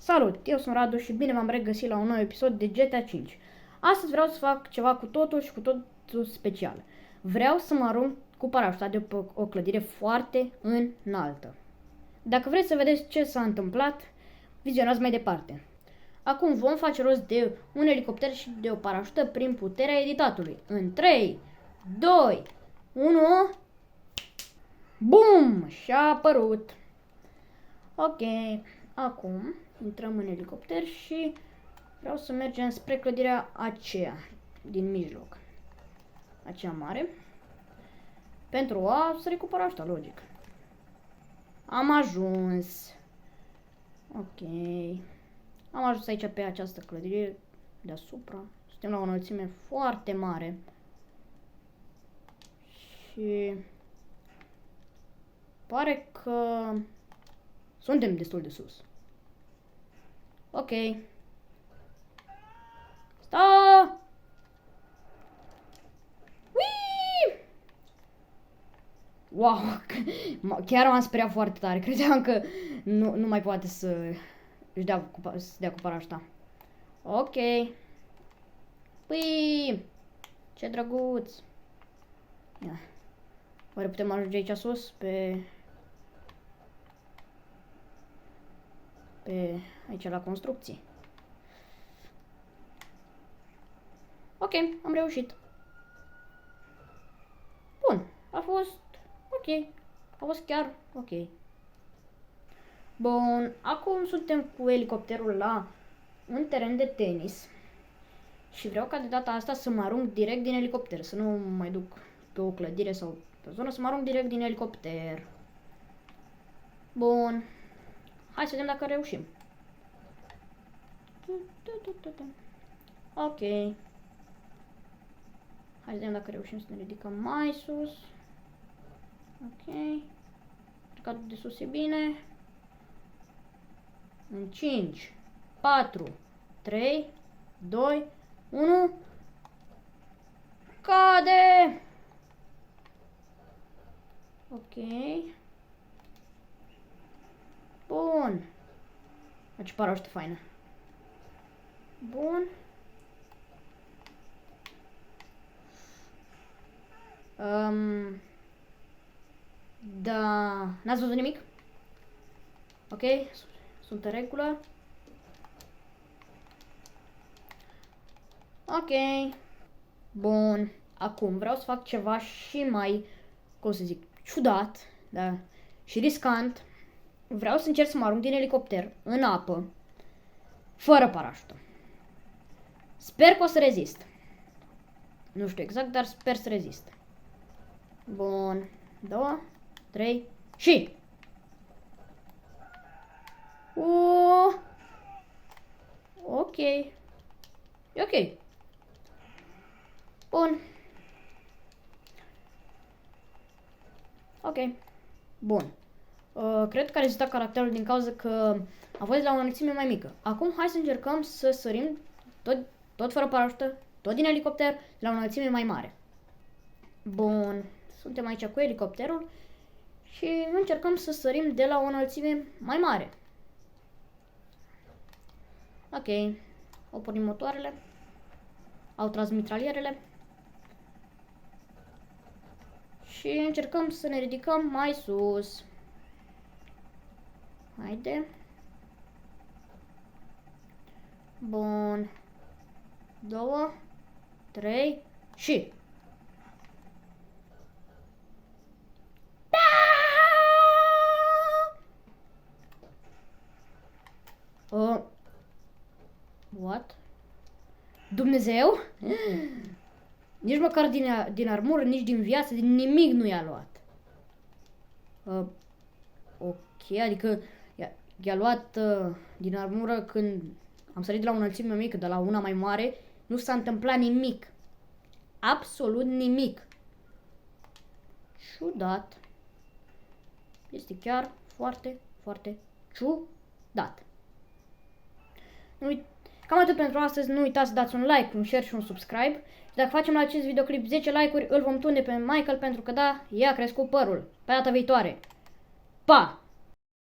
Salut, eu sunt Radu și bine v-am regăsit la un nou episod de GTA 5. Astăzi vreau să fac ceva cu totul și cu totul special. Vreau să mă arunc cu parașuta de pe o clădire foarte înaltă. Dacă vreți să vedeți ce s-a întâmplat, vizionați mai departe. Acum vom face rost de un elicopter și de o parașută prin puterea editatului. În 3, 2, 1... BUM! Și-a apărut. Ok, acum intrăm în elicopter și vreau să mergem spre clădirea aceea din mijloc. Aceea mare. Pentru a sări cu parașuta, logic. Am ajuns. Ok. Am ajuns aici pe această clădire deasupra. Suntem la o înălțime foarte mare. Și pare că suntem destul de sus. Ok. Sta! Whee! Wow! Chiar m-am speriat foarte tare. Credeam că nu mai poate să dea cu parașuta. Ok. Păi! Ce drăguț! Ia. Oare putem ajunge aici sus? Aici la construcții. Ok, am reușit. Bun, a fost ok. A fost chiar ok. Bun, acum suntem cu elicopterul la un teren de tenis. Și vreau ca de data asta să mă arunc direct din elicopter. Să nu mai duc pe o clădire sau pe o zonă, să mă arunc direct din elicopter. Bun. Hai să vedem dacă reușim. Ok. Hai să vedem dacă reușim să ne ridicăm mai sus. Ok. Ridicatul de sus e bine. În 5, 4, 3, 2, 1. Cade! Ok. Bun. Ce parașută faină. Bun. Da. N-ați văzut nimic? Ok. Sunt în regulă. Ok. Bun. Acum vreau să fac ceva și mai, cum să zic, ciudat, da, și riscant. Vreau să încerc să mă arunc din elicopter în apă, fără parașută. Sper că o să rezist. Nu știu exact, dar sper să rezist. Bun. 2, 3 și... Ok. E ok. Bun. Ok. Bun. Cred că a rezistat caracterul din cauza că a fost la o înălțime mai mică. Acum hai să încercăm să sărim tot fără parașută, tot din elicopter, la o înălțime mai mare. Bun. Suntem aici cu elicopterul și încercăm să sărim de la o înălțime mai mare. Ok. Au pornit motoarele. Au tras mitralierele. Și încercăm să ne ridicăm mai sus. Haide. Bun. 2, 3 și... What? Dumnezeu? Nici măcar din armură, nici din viață, din nimic nu i-a luat. Ok, adică i-a luat din armură când am sărit de la o înălțime mică, de la una mai mare, nu s-a întâmplat nimic. Absolut nimic. Ciudat. Este chiar foarte, foarte ciudat. Cam atât pentru astăzi, nu uitați să dați un like, un share și un subscribe. Și dacă facem la acest videoclip 10 like-uri, îl vom tunde pe Michael pentru că da, i-a crescut părul. Pe data viitoare. Pa!